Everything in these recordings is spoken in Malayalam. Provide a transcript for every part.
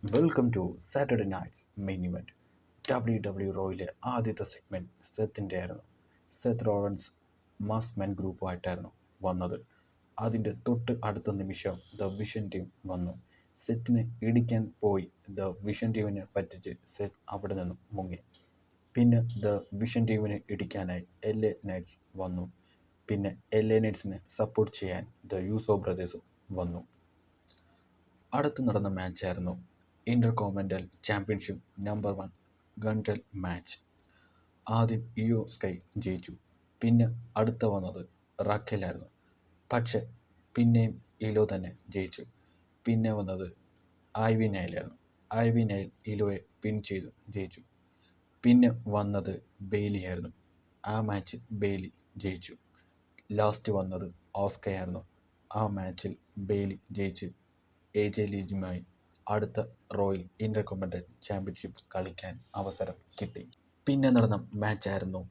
Welcome to Saturday nights main event. WWE റോയിലെ ആദ്യത്തെ സെഗ്മെൻറ്റ് സെത്തിൻ്റെ ആയിരുന്നു. സെത്ത് റോളൻസ് മാസ്ക്മാൻ ഗ്രൂപ്പുമായിട്ടായിരുന്നു വന്നത്. അതിൻ്റെ തൊട്ട് അടുത്ത നിമിഷം ദ വിഷൻ ടീം വന്നു. സെത്തിനെ ഇടിക്കാൻ പോയി ദ വിഷൻ ടീമിനെ പറ്റിച്ച് സെത്ത് അവിടെ നിന്നും മുങ്ങി. പിന്നെ ദ വിഷൻ ടീമിനെ ഇടിക്കാനായി LA നൈറ്റ്സ് വന്നു. പിന്നെ LA നൈറ്റ്സിനെ സപ്പോർട്ട് ചെയ്യാൻ ദ യൂസോ ബ്രദേഴ്സും വന്നു. അടുത്ത് നടന്ന മാച്ചായിരുന്നു ഇന്റർകോണ്ടിനെന്റൽ ചാമ്പ്യൻഷിപ്പ് നമ്പർ 1 ഗൺടൽ മാച്ച്. ആദ്യം ഇയോ സ്കൈ ജയിച്ചു. പിന്നെ അടുത്ത വന്നത് റാഖേലായിരുന്നു. പക്ഷെ പിന്നെയും ഇലോ തന്നെ ജയിച്ചു. പിന്നെ വന്നത് ഐവി നൈലായിരുന്നു. ഐവി നൈൽ ഇലോയെ പിൻ ചെയ്തു ജയിച്ചു. പിന്നെ വന്നത് ബെയ്ലി ആയിരുന്നു. ആ മാച്ച് ബെയ്ലി ജയിച്ചു. ലാസ്റ്റ് വന്നത് ഓസ്കയായിരുന്നു. ആ മാച്ചിൽ ബെയ്ലി ജയിച്ച് AJ ലീയുമായി അടുത്ത റോയൽ ഇന്റർകോണ്ടിനെന്റൽ ചാമ്പ്യൻഷിപ്പ് കളിക്കാൻ അവസരം കിട്ടി. പിന്നെ നടന്ന മാച്ചായിരുന്നു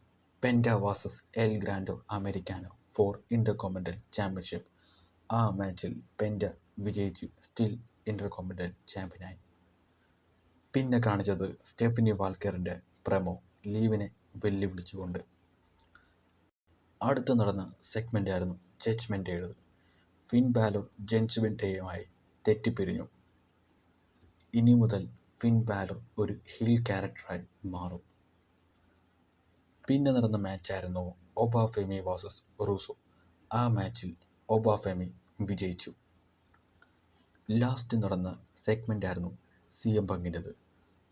Penta versus El Grande Americano for Intercontinental Championship. ആ മാച്ചിൽ പെൻറ്റ വിജയിച്ച് സ്റ്റിൽ ഇന്റർകോണ്ടിനെന്റൽ ചാമ്പ്യനായി. പിന്നെ കാണിച്ചത് സ്റ്റെഫനി വാൽക്കറിൻ്റെ പ്രമോ ലീവിനെ വെല്ലുവിളിച്ചുകൊണ്ട്. അടുത്ത് നടന്ന സെഗ്മെൻ്റ് ആയിരുന്നു ജഡ്ജ്മെൻ്റ് എഴുത്. ഫിൻ ബാലർ ജഡ്ജ്മെൻ്റുമായി തെറ്റിപ്പിരിഞ്ഞു. ഇനി മുതൽ ഫിൻ ബാലർ ഒരു ഹിൽ ക്യാരക്ടറായി മാറും. പിന്നെ നടന്ന മാച്ചായിരുന്നു ഒബാഫെമി വേഴ്സസ് റൂസോ. ആ മാച്ചിൽ ഒബാഫെമി വിജയിച്ചു. ലാസ്റ്റ് നടന്ന സെഗ്മെൻ്റ് ആയിരുന്നു CM പങ്കിൻ്റെത്.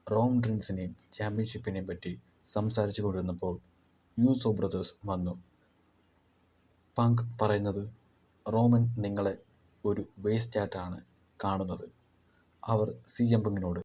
റോമൻ റീൻസിനെയും ചാമ്പ്യൻഷിപ്പിനെയും പറ്റി സംസാരിച്ചു കൊണ്ടിരുന്നപ്പോൾ യൂസോ ബ്രദേഴ്സ് വന്നു. പങ്ക് പറയുന്നത് റോമൻ നിങ്ങളെ ഒരു വേസ്റ്റായിട്ടാണ് കാണുന്നത്. അവർ CM പങ്കിനോട്